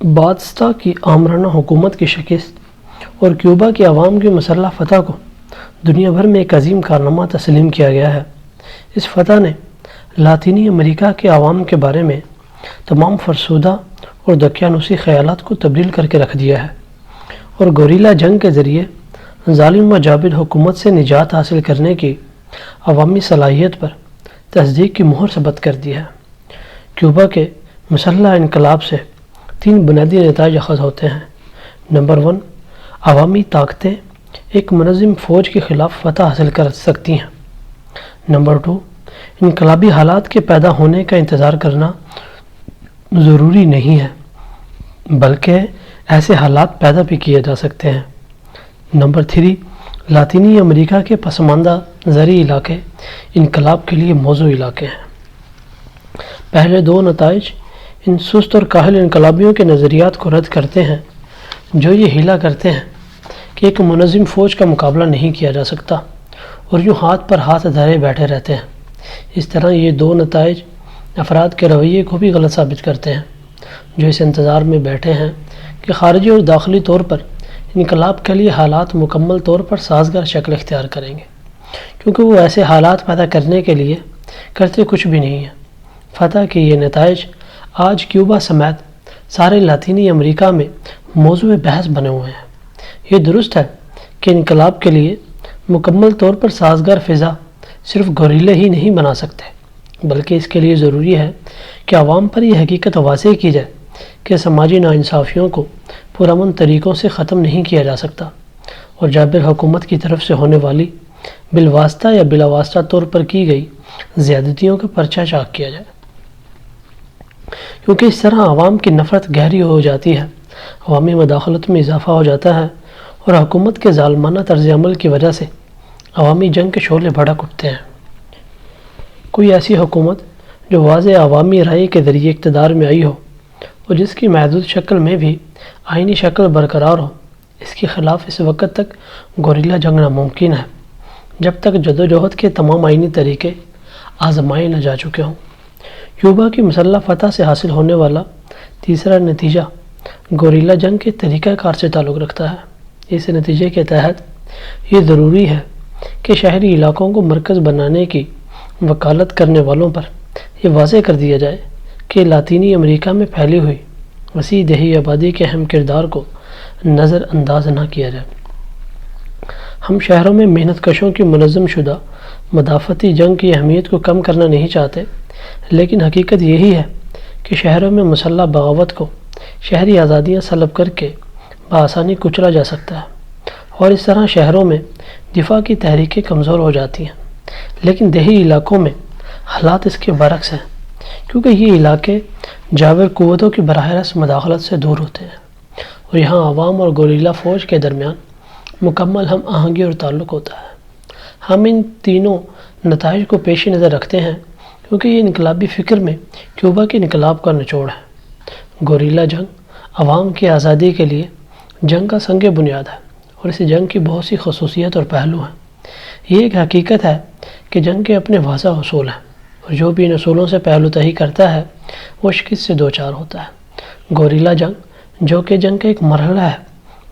باتستا کی آمرانہ حکومت کی شکست اور کیوبا کی عوام کی مسلح فتح کو دنیا بھر میں ایک عظیم کارنامہ تسلیم کیا گیا ہے۔ اس فتح نے لاطینی امریکہ کے عوام کے بارے میں تمام فرسودہ اور دقیانوسی خیالات کو تبدیل کر کے رکھ دیا ہے اور گوریلا جنگ کے ذریعے ظالم و جابر حکومت سے نجات حاصل کرنے کی عوامی صلاحیت پر تصدیق کی مہر ثبت کر دی ہے۔ کیوبا کے مسلح انقلاب سے 3 بنیادی نتائج اخذ ہوتے ہیں۔ نمبر 1، عوامی طاقتیں ایک منظم فوج کے خلاف فتح حاصل کر سکتی ہیں۔ نمبر 2، انقلابی حالات کے پیدا ہونے کا انتظار کرنا ضروری نہیں ہے بلکہ ایسے حالات پیدا بھی کیے جا سکتے ہیں۔ نمبر 3، لاطینی امریکہ کے پسماندہ زرعی علاقے انقلاب کے لیے موزوں علاقے ہیں۔ پہلے 2 نتائج ان سست اور کاہل انقلابیوں کے نظریات کو رد کرتے ہیں جو یہ ہیلا کرتے ہیں کہ ایک منظم فوج کا مقابلہ نہیں کیا جا سکتا اور یوں ہاتھ پر ہاتھ دھرے بیٹھے رہتے ہیں۔ اس طرح یہ 2 نتائج افراد کے رویے کو بھی غلط ثابت کرتے ہیں جو اس انتظار میں بیٹھے ہیں کہ خارجی اور داخلی طور پر انقلاب کے لیے حالات مکمل طور پر سازگار شکل اختیار کریں گے، کیونکہ وہ ایسے حالات پیدا کرنے کے لیے کرتے کچھ بھی نہیں ہیں۔ فتح کے یہ نتائج آج کیوبا سمیت سارے لاطینی امریکہ میں موضوع بحث بنے ہوئے ہیں۔ یہ درست ہے کہ انقلاب کے لیے مکمل طور پر سازگار فضا صرف گوریلے ہی نہیں بنا سکتے، بلکہ اس کے لیے ضروری ہے کہ عوام پر یہ حقیقت واضح کی جائے کہ سماجی ناانصافیوں کو پرامن طریقوں سے ختم نہیں کیا جا سکتا اور جابر حکومت کی طرف سے ہونے والی بالواسطہ یا بلا واسطہ طور پر کی گئی زیادتیوں کا پرچہ چاک کیا جائے، کیونکہ اس طرح عوام کی نفرت گہری ہو جاتی ہے، عوامی مداخلت میں اضافہ ہو جاتا ہے اور حکومت کے ظالمانہ طرز عمل کی وجہ سے عوامی جنگ کے شعلے بھڑک اٹھتے ہیں۔ کوئی ایسی حکومت جو واضح عوامی رائے کے ذریعے اقتدار میں آئی ہو اور جس کی محدود شکل میں بھی آئینی شکل برقرار ہو، اس کے خلاف اس وقت تک گوریلا جنگ ناممکن ہے جب تک جدوجہد کے تمام آئینی طریقے آزمائے نہ جا چکے ہوں۔ کیوبا کی مسلح فتح سے حاصل ہونے والا تیسرا نتیجہ گوریلا جنگ کے طریقہ کار سے تعلق رکھتا ہے۔ اس نتیجے کے تحت یہ ضروری ہے کہ شہری علاقوں کو مرکز بنانے کی وکالت کرنے والوں پر یہ واضح کر دیا جائے کہ لاطینی امریکہ میں پھیلی ہوئی وسیع دیہی آبادی کے اہم کردار کو نظر انداز نہ کیا جائے۔ ہم شہروں میں محنت کشوں کی منظم شدہ مدافعتی جنگ کی اہمیت کو کم کرنا نہیں چاہتے، لیکن حقیقت یہی ہے کہ شہروں میں مسلح بغاوت کو شہری آزادیاں سلب کر کے بآسانی کچلا جا سکتا ہے اور اس طرح شہروں میں دفاع کی تحریکیں کمزور ہو جاتی ہیں، لیکن دیہی علاقوں میں حالات اس کے برعکس ہیں، کیونکہ یہ علاقے جابر قوتوں کی براہ راست مداخلت سے دور ہوتے ہیں اور یہاں عوام اور گوریلا فوج کے درمیان مکمل ہم آہنگی اور تعلق ہوتا ہے۔ ہم ان تینوں نتائج کو پیش نظر رکھتے ہیں کیونکہ یہ انقلابی فکر میں کیوبا کے انقلاب کا نچوڑ ہے۔ گوریلا جنگ عوام کی آزادی کے لیے جنگ کا سنگ بنیاد ہے اور اس جنگ کی بہت سی خصوصیت اور پہلو ہیں۔ یہ ایک حقیقت ہے کہ جنگ کے اپنے واضح اصول ہیں اور جو بھی ان اصولوں سے پہلو تہی کرتا ہے وہ شکست سے دوچار ہوتا ہے۔ گوریلا جنگ جو کہ جنگ کا ایک مرحلہ ہے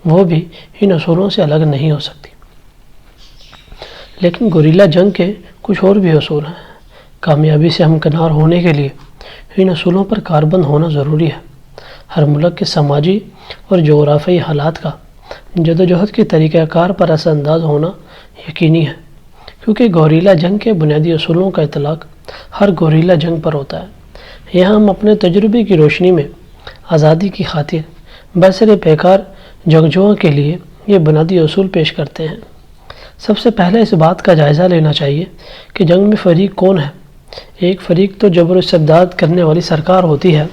وہ بھی ان اصولوں سے الگ نہیں ہو سکتی، لیکن گوریلا جنگ کے کچھ اور بھی اصول ہیں۔ کامیابی سے ہمکنار ہونے کے لیے ان اصولوں پر کاربند ہونا ضروری ہے۔ ہر ملک کے سماجی اور جغرافیائی حالات کا جدوجہد کے طریقہ کار پر اثر انداز ہونا یقینی ہے، کیونکہ گوریلا جنگ کے بنیادی اصولوں کا اطلاق ہر گوریلا جنگ پر ہوتا ہے۔ یہاں ہم اپنے تجربے کی روشنی میں آزادی کی خاطر برسر پیکار جنگجوؤں کے لیے یہ بنیادی اصول پیش کرتے ہیں۔ سب سے پہلے اس بات کا جائزہ لینا چاہیے کہ جنگ میں فریق کون ہے۔ ایک فریق تو جبر و استبداد کرنے والی سرکار ہوتی ہے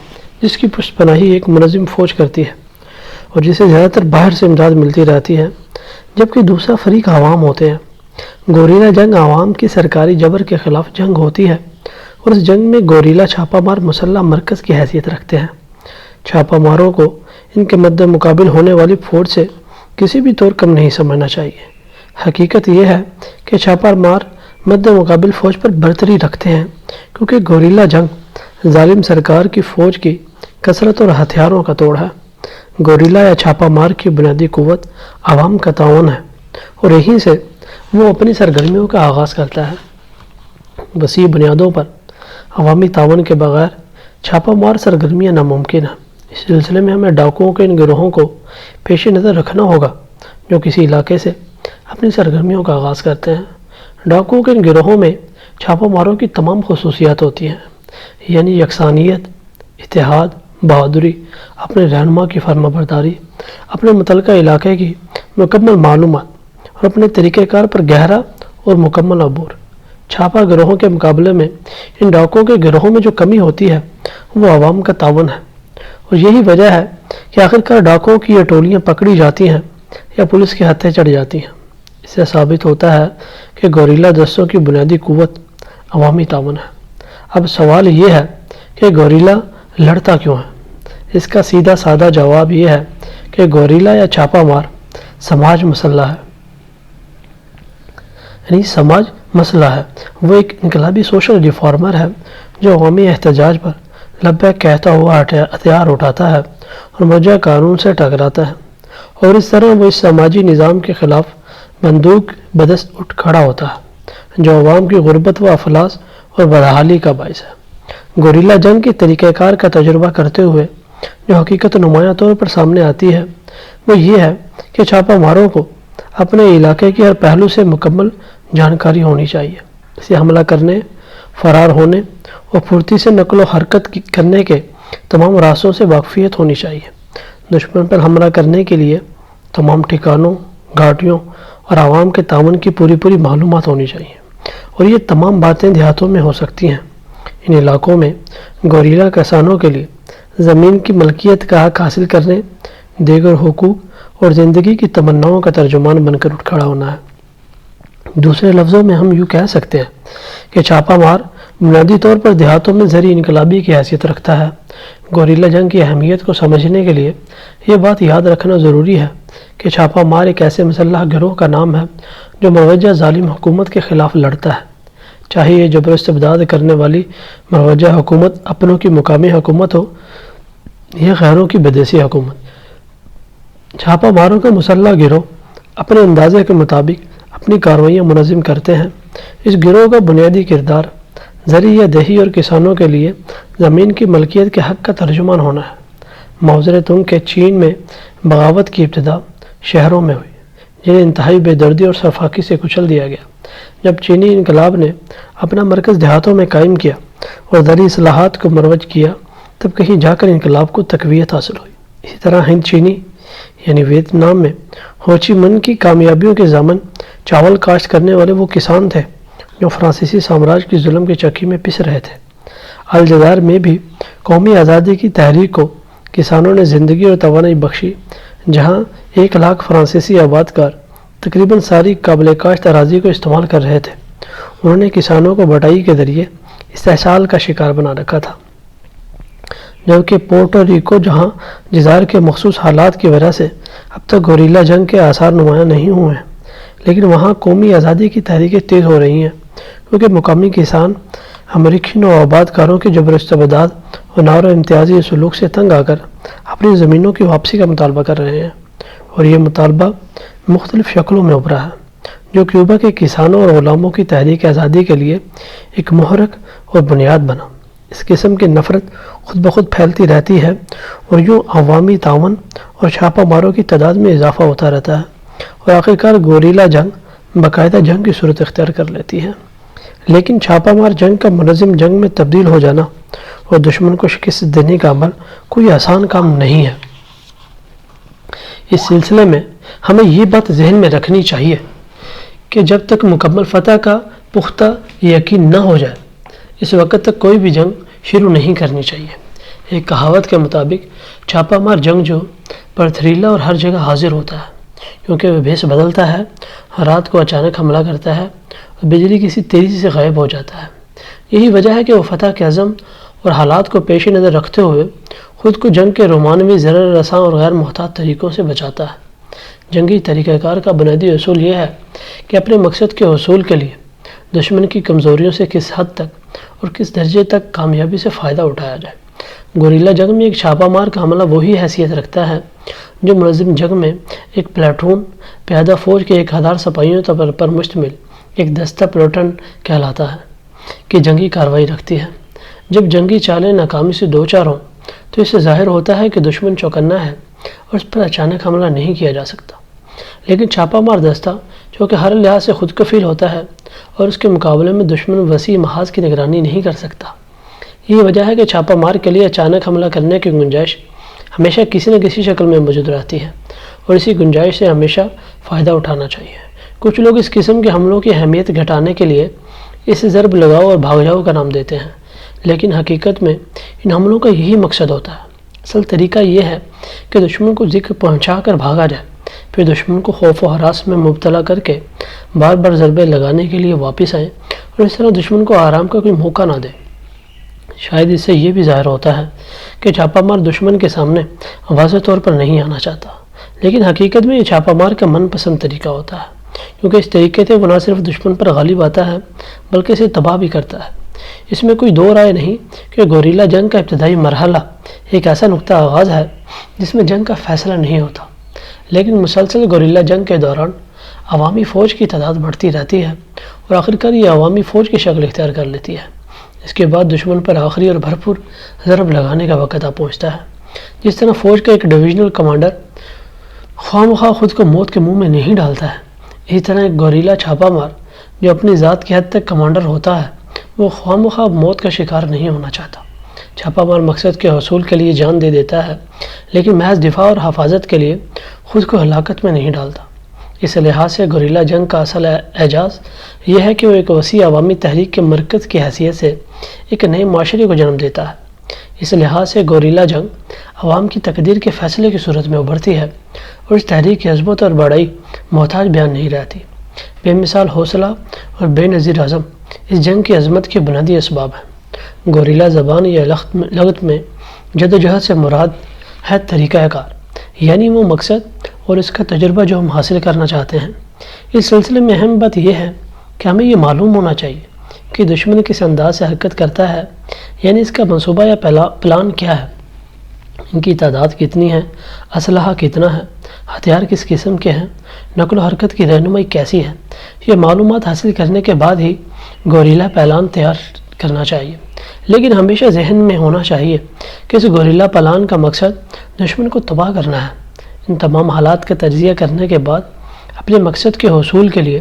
جس کی پشت پناہی ایک منظم فوج کرتی ہے اور جسے زیادہ تر باہر سے امداد ملتی رہتی ہے، جبکہ دوسرا فریق عوام ہوتے ہیں۔ گوریلا جنگ عوام کی سرکاری جبر کے خلاف جنگ ہوتی ہے اور اس جنگ میں گوریلا چھاپہ مار مسلح مرکز کی حیثیت رکھتے ہیں۔ چھاپہ ماروں کو ان کے مد مقابل ہونے والی فوج سے کسی بھی طور کم نہیں سمجھنا چاہیے۔ حقیقت یہ ہے کہ چھاپہ مار مد مقابل فوج پر برتری رکھتے ہیں کیونکہ گوریلا جنگ ظالم سرکار کی فوج کی کثرت اور ہتھیاروں کا توڑ ہے۔ گوریلا یا چھاپا مار کی بنیادی قوت عوام کا تعاون ہے، اور یہیں سے وہ اپنی سرگرمیوں کا آغاز کرتا ہے۔ وسیع بنیادوں پر عوامی تعاون کے بغیر چھاپا مار سرگرمیاں ناممکن ہیں۔ اس سلسلے میں ہمیں ڈاکوؤں کے ان گروہوں کو پیش نظر رکھنا ہوگا جو کسی علاقے سے اپنی سرگرمیوں کا آغاز کرتے ہیں۔ ڈاکوؤں کے ان گروہوں میں چھاپا ماروں کی تمام خصوصیات ہوتی ہیں، یعنی یکسانیت، اتحاد، بہادری، اپنے رہنما کی فرما برداری، اپنے متعلقہ علاقے کی مکمل معلومات اور اپنے طریقہ کار پر گہرا اور مکمل عبور۔ چھاپا گروہوں کے مقابلے میں ان ڈاکوؤں کے گروہوں میں جو کمی ہوتی ہے وہ عوام کا تعاون ہے، اور یہی وجہ ہے کہ آخرکار ڈاکوؤں کی یہ ٹولیاں پکڑی جاتی ہیں یا پولیس کے ہتھے چڑھ جاتی ہیں۔ اس سے ثابت ہوتا ہے کہ گوریلا دستوں کی بنیادی قوت عوامی تعاون ہے۔ اب سوال یہ ہے کہ گوریلا لڑتا کیوں ہے؟ اس کا سیدھا سادہ جواب یہ ہے کہ گوریلا یا چھاپا مار سماج مسلح ہے، یعنی سماج مسئلہ ہے۔ وہ ایک انقلابی سوشل ریفارمر ہے جو عوامی احتجاج پر لبیک کہتا ہوا ہتھیار اٹھاتا ہے اور موجودہ قانون سے ٹکراتا ہے، اور اس طرح وہ اس سماجی نظام کے خلاف بندوق بدست اٹھ کھڑا ہوتا ہے جو عوام کی غربت و افلاس اور بدحالی کا باعث ہے۔ گوریلا جنگ کے طریقہ کار کا تجربہ کرتے ہوئے جو حقیقت نمایاں طور پر سامنے آتی ہے وہ یہ ہے کہ چھاپا ماروں کو اپنے علاقے کے ہر پہلو سے مکمل جانکاری ہونی چاہیے۔ اسے حملہ کرنے، فرار ہونے اور پھرتی سے نقل و حرکت کرنے کے تمام راستوں سے واقفیت ہونی چاہیے۔ دشمن پر حملہ کرنے کے لیے تمام ٹھکانوں، گھاٹیوں اور عوام کے تعاون کی پوری معلومات ہونی چاہیے، اور یہ تمام باتیں دیہاتوں میں ہو سکتی ہیں۔ ان علاقوں میں گوریلا کسانوں کے لیے زمین کی ملکیت کا حق حاصل کرنے، دیگر حقوق اور زندگی کی تمناؤں کا ترجمان بن کر اٹھ کھڑا ہونا ہے۔ دوسرے لفظوں میں ہم یوں کہہ سکتے ہیں کہ چھاپا مار بنیادی طور پر دیہاتوں میں زرعی انقلابی کی حیثیت رکھتا ہے۔ گوریلا جنگ کی اہمیت کو سمجھنے کے لیے یہ بات یاد رکھنا ضروری ہے کہ چھاپا مار ایک ایسے مسلح گروہ کا نام ہے جو مروجہ ظالم حکومت کے خلاف لڑتا ہے، چاہے یہ جبر و استبداد کرنے والی مروجہ حکومت اپنوں کی مقامی حکومت ہو یا غیروں کی بدیسی حکومت۔ چھاپا ماروں کا مسلح گروہ اپنے اندازے کے مطابق اپنی کارروائیاں منظم کرتے ہیں۔ اس گروہ کا بنیادی کردار زرعی یا دیہی اور کسانوں کے لیے زمین کی ملکیت کے حق کا ترجمان ہونا ہے۔ معذرتوں کہ چین میں بغاوت کی ابتدا شہروں میں ہوئی، جنہیں انتہائی بے دردی اور سرفاکی سے کچل دیا گیا۔ جب چینی انقلاب نے اپنا مرکز دیہاتوں میں قائم کیا اور زرعی اصلاحات کو مروج کیا، تب کہیں جا کر انقلاب کو تقویت حاصل ہوئی۔ اسی طرح ہند چینی یعنی ویتنام میں ہوچی من کی کامیابیوں کے ضامن چاول کاشت کرنے والے وہ کسان تھے جو فرانسیسی سامراج کی ظلم کی چکی میں پس رہے تھے۔ الجزائر میں بھی قومی آزادی کی تحریک کو کسانوں نے زندگی اور توانائی بخشی، جہاں 1,00,000 فرانسیسی آباد کار تقریباً ساری قابل کاشت اراضی کو استعمال کر رہے تھے۔ انہوں نے کسانوں کو بٹائی کے ذریعے استحصال کا شکار بنا رکھا تھا، جبکہ پورٹو ریکو جہاں جزائر کے مخصوص حالات کی وجہ سے اب تک گوریلا جنگ کے آثار نمایاں نہیں ہوئے ہیں، لیکن وہاں قومی آزادی کی تحریکیں تیز ہو رہی ہیں، کیونکہ مقامی کسان امریکی نو آباد کاروں کے جبر و استبداد اور نار و امتیازی سلوک سے تنگ آ کر اپنی زمینوں کی واپسی کا مطالبہ کر رہے ہیں، اور یہ مطالبہ مختلف شکلوں میں ابھرا ہے، جو کیوبا کے کسانوں اور غلاموں کی تحریک آزادی کے لیے ایک محرک اور بنیاد بنا۔ اس قسم کی نفرت خود بخود پھیلتی رہتی ہے اور یوں عوامی تعاون اور چھاپا ماروں کی تعداد میں اضافہ ہوتا رہتا ہے، اور آخرکار گوریلا جنگ باقاعدہ جنگ کی صورت اختیار کر لیتی ہے۔ لیکن چھاپا مار جنگ کا منظم جنگ میں تبدیل ہو جانا اور دشمن کو شکست دینے کا عمل کوئی آسان کام نہیں ہے۔ اس سلسلے میں ہمیں یہ بات ذہن میں رکھنی چاہیے کہ جب تک مکمل فتح کا پختہ یقین نہ ہو جائے، اس وقت تک کوئی بھی جنگ شروع نہیں کرنی چاہیے۔ ایک کہاوت کے مطابق چھاپا مار جنگ جو پرتھریلا اور ہر جگہ حاضر ہوتا ہے، کیونکہ وہ بھیس بدلتا ہے، رات کو اچانک حملہ کرتا ہے اور بجلی کسی تیزی سے غائب ہو جاتا ہے۔ یہی وجہ ہے کہ وہ فتح کے عزم اور حالات کو پیش نظر رکھتے ہوئے خود کو جنگ کے رومانوی ضرر رساں اور غیر محتاط طریقوں سے بچاتا ہے۔ جنگی طریقہ کار کا بنیادی اصول یہ ہے کہ اپنے مقصد کے حصول کے لیے دشمن کی کمزوریوں سے کس حد تک اور کس درجے تک کامیابی سے فائدہ اٹھایا جائے۔ گوریلا جنگ میں ایک چھاپہ مار کا حملہ وہی حیثیت رکھتا ہے جو منظم جنگ میں ایک پلاٹون پیادہ فوج کے 1000 سپاہیوں پر مشتمل ایک دستہ پلاٹون کہلاتا ہے کہ جنگی کارروائی رکھتی ہے۔ جب جنگی چالیں ناکامی سے دوچار ہوں تو اس سے ظاہر ہوتا ہے کہ دشمن چوکنا ہے اور اس پر اچانک حملہ نہیں کیا جا سکتا، لیکن چھاپہ مار دستہ جو کہ ہر لحاظ سے خود کفیل ہوتا ہے اور اس کے مقابلے میں دشمن وسیع محاذ کی نگرانی نہیں کر سکتا۔ یہ وجہ ہے کہ چھاپہ مار کے لیے اچانک حملہ کرنے کی گنجائش ہمیشہ کسی نہ کسی شکل میں موجود رہتی ہے اور اسی گنجائش سے ہمیشہ فائدہ اٹھانا چاہیے۔ کچھ لوگ اس قسم کے حملوں کی اہمیت گھٹانے کے لیے اسے ضرب لگاؤ اور بھاگ جاؤ کا نام دیتے ہیں، لیکن حقیقت میں ان حملوں کا یہی مقصد ہوتا ہے۔ اصل طریقہ یہ ہے کہ دشمن کو ذکر پہنچا کر بھاگا جائے، پھر دشمن کو خوف و ہراس میں مبتلا کر کے بار بار ضربے لگانے کے لیے واپس آئیں اور اس طرح دشمن کو آرام کا کوئی موقع نہ دے۔ شاید اس سے یہ بھی ظاہر ہوتا ہے کہ چھاپہ مار دشمن کے سامنے واضح طور پر نہیں آنا چاہتا، لیکن حقیقت میں یہ چھاپہ مار کا من پسند طریقہ ہوتا ہے، کیونکہ اس طریقے سے وہ نہ صرف دشمن پر غالب آتا ہے بلکہ اسے تباہ بھی کرتا ہے۔ اس میں کوئی دو رائے نہیں کہ گوریلا جنگ کا ابتدائی مرحلہ ایک ایسا نقطہ آغاز ہے جس میں جنگ کا فیصلہ نہیں ہوتا، لیکن مسلسل گوریلا جنگ کے دوران عوامی فوج کی تعداد بڑھتی رہتی ہے اور آخرکار یہ عوامی فوج کی شکل اختیار کر لیتی ہے۔ اس کے بعد دشمن پر آخری اور بھرپور ضرب لگانے کا وقت آ پہنچتا ہے۔ جس طرح فوج کا ایک ڈویژنل کمانڈر خواہ مخواہ خود کو موت کے منہ میں نہیں ڈالتا ہے، اسی طرح ایک گوریلا چھاپہ مار جو اپنی ذات کی حد تک کمانڈر ہوتا ہے وہ خواہ مخواہ موت کا شکار نہیں ہونا چاہتا۔ چھاپہ مار مقصد کے حصول کے لیے جان دے دیتا ہے، لیکن محض دفاع اور حفاظت کے لیے خود کو ہلاکت میں نہیں ڈالتا۔ اس لحاظ سے گوریلا جنگ کا اصل اعجاز یہ ہے کہ وہ ایک وسیع عوامی تحریک کے مرکز کی حیثیت سے ایک نئے معاشرے کو جنم دیتا ہے۔ اس لحاظ سے گوریلا جنگ عوام کی تقدیر کے فیصلے کی صورت میں ابھرتی ہے اور اس تحریک کی عظمت اور بڑائی محتاج بیان نہیں رہتی۔ بے مثال حوصلہ اور بے نظیر عزم اس جنگ کی عظمت کے بنیادی اسباب ہیں۔ گوریلا زبان یا لغت میں جدوجہد سے مراد ہے طریقہ کار، یعنی وہ مقصد اور اس کا تجربہ جو ہم حاصل کرنا چاہتے ہیں۔ اس سلسلے میں اہم بات یہ ہے کہ ہمیں یہ معلوم ہونا چاہیے کہ دشمن کس انداز سے حرکت کرتا ہے، یعنی اس کا منصوبہ یا پلان کیا ہے، ان کی تعداد کتنی ہے، اسلحہ کتنا ہے، ہتھیار کس قسم کے ہیں، نقل و حرکت کی رہنمائی کیسی ہے۔ یہ معلومات حاصل کرنے کے بعد ہی گوریلا پلان تیار کرنا چاہیے، لیکن ہمیشہ ذہن میں ہونا چاہیے کہ اس گوریلا پلان کا مقصد دشمن کو تباہ کرنا ہے۔ ان تمام حالات کا تجزیہ کرنے کے بعد اپنے مقصد کے حصول کے لیے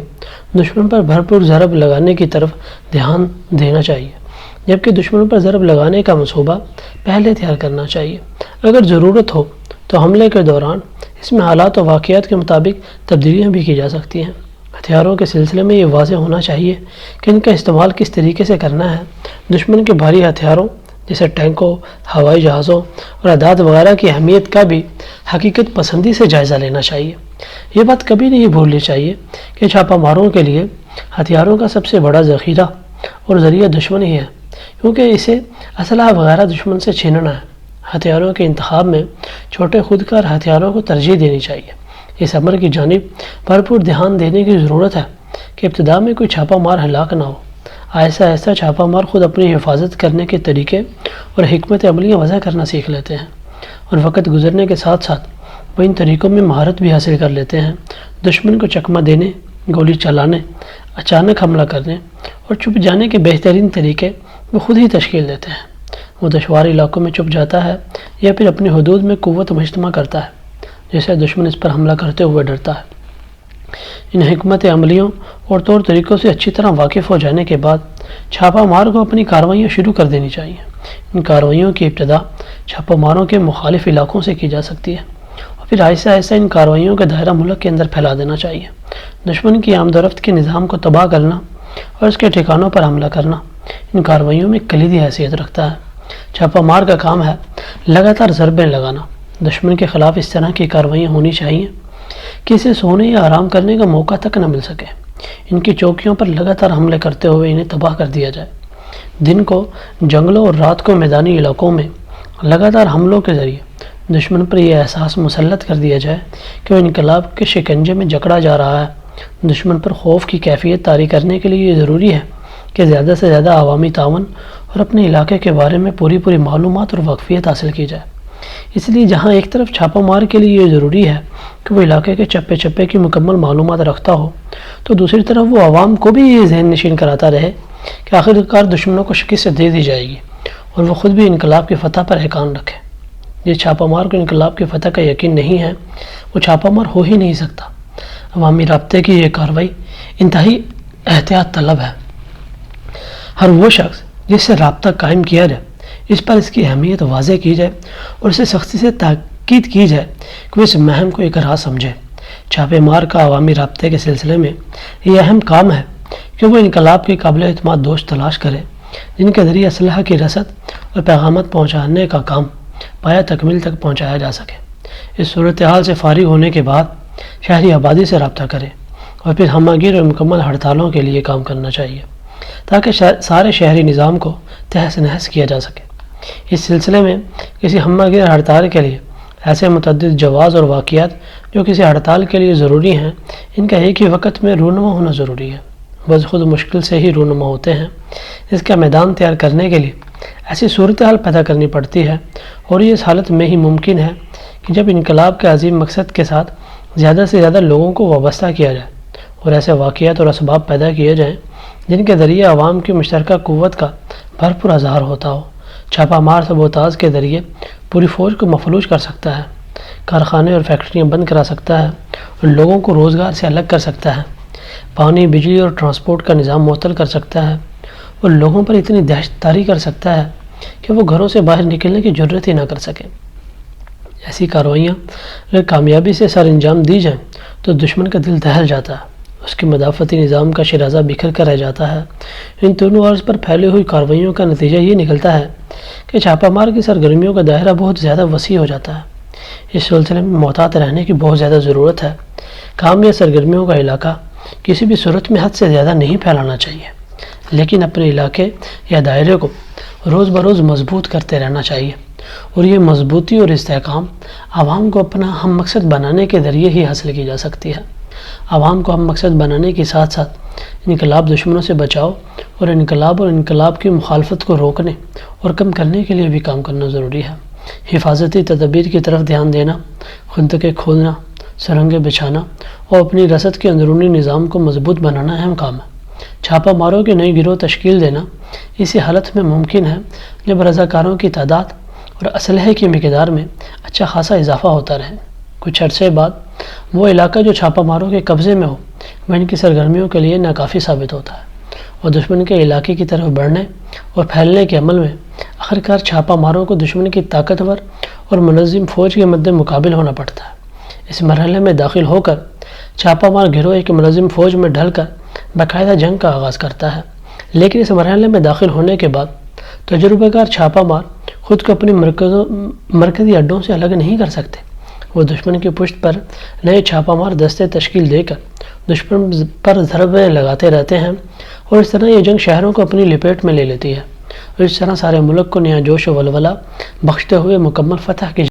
دشمن پر بھرپور ضرب لگانے کی طرف دھیان دینا چاہیے، جبکہ دشمن پر ضرب لگانے کا منصوبہ پہلے تیار کرنا چاہیے۔ اگر ضرورت ہو تو حملے کے دوران اس میں حالات و واقعات کے مطابق تبدیلیاں بھی کی جا سکتی ہیں۔ ہتھیاروں کے سلسلے میں یہ واضح ہونا چاہیے کہ ان کا استعمال کس طریقے سے کرنا ہے۔ دشمن کے بھاری ہتھیاروں جیسے ٹینکوں، ہوائی جہازوں اور اعداد وغیرہ کی اہمیت کا بھی حقیقت پسندی سے جائزہ لینا چاہیے۔ یہ بات کبھی نہیں بھولنی چاہیے کہ چھاپہ ماروں کے لیے ہتھیاروں کا سب سے بڑا ذخیرہ اور ذریعہ دشمن ہی ہے، کیونکہ اسے اسلحہ وغیرہ دشمن سے چھیننا ہے۔ ہتھیاروں کے انتخاب میں چھوٹے خودکار ہتھیاروں کو ترجیح دینی چاہیے۔ اس امر کی جانب بھرپور دھیان دینے کی ضرورت ہے کہ ابتدا میں کوئی چھاپہ مار ہلاک نہ ہو۔ آہستہ آہستہ چھاپہ مار خود اپنی حفاظت کرنے کے طریقے اور حکمت عملیاں وضع کرنا سیکھ لیتے ہیں، اور وقت گزرنے کے ساتھ ساتھ وہ ان طریقوں میں مہارت بھی حاصل کر لیتے ہیں۔ دشمن کو چکمہ دینے، گولی چلانے، اچانک حملہ کرنے اور چھپ جانے کے بہترین طریقے وہ خود ہی تشکیل دیتے ہیں۔ وہ دشوار علاقوں میں چھپ جاتا ہے یا پھر اپنی حدود میں قوت مجتمع کرتا ہے، جس سے دشمن اس پر حملہ کرتے ہوئے ڈرتا ہے۔ ان حکمت عملیوں اور طور طریقوں سے اچھی طرح واقف ہو جانے کے بعد چھاپہ مار کو اپنی کارروائیاں شروع کر دینی چاہیے۔ ان کارروائیوں کی ابتدا چھاپہ ماروں کے مخالف علاقوں سے کی جا سکتی ہے اور پھر آہستہ آہستہ ان کارروائیوں کا دائرہ ملک کے اندر پھیلا دینا چاہیے۔ دشمن کی آمد و رفت کے نظام کو تباہ کرنا اور اس کے ٹھکانوں پر حملہ کرنا ان کارروائیوں میں کلیدی حیثیت رکھتا ہے۔ چھاپہ مار کا کام ہے لگاتار ضربیں لگانا۔ دشمن کے خلاف اس طرح کی کارروائیاں ہونی چاہیے کہ اسے سونے یا آرام کرنے کا موقع تک نہ مل سکے۔ ان کی چوکیوں پر لگاتار حملے کرتے ہوئے انہیں تباہ کر دیا جائے۔ دن کو جنگلوں اور رات کو میدانی علاقوں میں لگاتار حملوں کے ذریعے دشمن پر یہ احساس مسلط کر دیا جائے کہ وہ انقلاب کے شکنجے میں جکڑا جا رہا ہے۔ دشمن پر خوف کی کیفیت طاری کرنے کے لیے یہ ضروری ہے کہ زیادہ سے زیادہ عوامی تعاون اور اپنے علاقے کے بارے میں پوری معلومات اور واقفیت حاصل کی جائے۔ اس لیے جہاں ایک طرف چھاپہ مار کے لیے یہ ضروری ہے کہ وہ علاقے کے چپے چپے کی مکمل معلومات رکھتا ہو، تو دوسری طرف وہ عوام کو بھی یہ ذہن نشین کراتا رہے کہ آخرکار دشمنوں کو شکست دے دی جائے گی اور وہ خود بھی انقلاب کی فتح پر ایقان رکھے۔ جس چھاپہ مار کو انقلاب کی فتح کا یقین نہیں ہے وہ چھاپہ مار ہو ہی نہیں سکتا۔ عوامی رابطے کی یہ کارروائی انتہائی احتیاط طلب ہے۔ ہر وہ شخص جس سے رابطہ قائم کیا جائے اس پر اس کی اہمیت واضح کی جائے اور اسے سختی سے تاکید کی جائے کہ وہ اس مہم کو ایک راہ سمجھے۔ چھاپے مار کا عوامی رابطے کے سلسلے میں یہ اہم کام ہے کہ وہ انقلاب کے قابل اعتماد دوست تلاش کرے جن کے ذریعے اسلحہ کی رسد اور پیغامات پہنچانے کا کام پایہ تکمیل تک پہنچایا جا سکے۔ اس صورتحال سے فارغ ہونے کے بعد شہری آبادی سے رابطہ کرے اور پھر ہمہ گیر اور مکمل ہڑتالوں کے لیے کام کرنا چاہیے تاکہ سارے شہری نظام کو تہس نہس کیا جا سکے۔ اس سلسلے میں کسی ہمہ گیر ہڑتال کے لیے ایسے متعدد جواز اور واقعات جو کسی ہڑتال کے لیے ضروری ہیں ان کا ایک ہی وقت میں رونما ہونا ضروری ہے، بس خود مشکل سے ہی رونما ہوتے ہیں۔ اس کا میدان تیار کرنے کے لیے ایسی صورتحال پیدا کرنی پڑتی ہے اور یہ اس حالت میں ہی ممکن ہے کہ جب انقلاب کے عظیم مقصد کے ساتھ زیادہ سے زیادہ لوگوں کو وابستہ کیا جائے اور ایسے واقعات اور اسباب پیدا کیے جائیں جن کے ذریعے عوام کی مشترکہ قوت کا بھرپور اظہار ہوتا ہو۔ چھاپہ مار سبوتاژ کے ذریعے پوری فوج کو مفلوج کر سکتا ہے، کارخانے اور فیکٹریاں بند کرا سکتا ہے اور لوگوں کو روزگار سے الگ کر سکتا ہے، پانی، بجلی اور ٹرانسپورٹ کا نظام معطل کر سکتا ہے اور لوگوں پر اتنی دہشت طاری کر سکتا ہے کہ وہ گھروں سے باہر نکلنے کی جرت ہی نہ کر سکیں۔ ایسی کارروائیاں اگر کامیابی سے سر انجام دی جائیں تو دشمن کا دل دہل جاتا ہے، اس کے مدافعتی نظام کا شیرازہ بکھر کر رہ جاتا ہے۔ ان دونوں عرض پر پھیلی ہوئی کارروائیوں کا نتیجہ یہ نکلتا ہے کہ چھاپہ مار کی سرگرمیوں کا دائرہ بہت زیادہ وسیع ہو جاتا ہے۔ اس سلسلے میں محتاط رہنے کی بہت زیادہ ضرورت ہے۔ کام یا سرگرمیوں کا علاقہ کسی بھی صورت میں حد سے زیادہ نہیں پھیلانا چاہیے، لیکن اپنے علاقے یا دائرے کو روز بروز مضبوط کرتے رہنا چاہیے، اور یہ مضبوطی اور استحکام عوام کو اپنا ہم مقصد بنانے کے ذریعے ہی حاصل کی جا سکتی ہے۔ عوام کو ہم مقصد بنانے کے ساتھ ساتھ انقلاب دشمنوں سے بچاؤ اور انقلاب کی مخالفت کو روکنے اور کم کرنے کے لیے بھی کام کرنا ضروری ہے۔ حفاظتی تدابیر کی طرف دھیان دینا، خندقیں کھودنا، سرنگیں بچھانا اور اپنی رسد کے اندرونی نظام کو مضبوط بنانا اہم کام ہے۔ چھاپہ ماروں کی نئی گروہ تشکیل دینا اسی حالت میں ممکن ہے جب رضاکاروں کی تعداد اور اسلحے کی مقدار میں اچھا خاصا اضافہ ہوتا رہے۔ کچھ عرصے بعد وہ علاقہ جو چھاپہ ماروں کے قبضے میں ہو وہ ان کی سرگرمیوں کے لیے ناکافی ثابت ہوتا ہے اور دشمن کے علاقے کی طرف بڑھنے اور پھیلنے کے عمل میں آخرکار چھاپہ ماروں کو دشمن کی طاقتور اور منظم فوج کے مد مقابل ہونا پڑتا ہے۔ اس مرحلے میں داخل ہو کر چھاپہ مار گروہ ایک منظم فوج میں ڈھل کر باقاعدہ جنگ کا آغاز کرتا ہے، لیکن اس مرحلے میں داخل ہونے کے بعد تجربہ کار چھاپہ مار خود کو اپنی مرکزی اڈوں سے الگ نہیں کر سکتے۔ وہ دشمن کی پشت پر نئے چھاپہ مار دستے تشکیل دے کر دشمن پر ضربیں لگاتے رہتے ہیں، اور اس طرح یہ جنگ شہروں کو اپنی لپیٹ میں لے لیتی ہے اور اس طرح سارے ملک کو نیا جوش و ولولہ بخشتے ہوئے مکمل فتح کی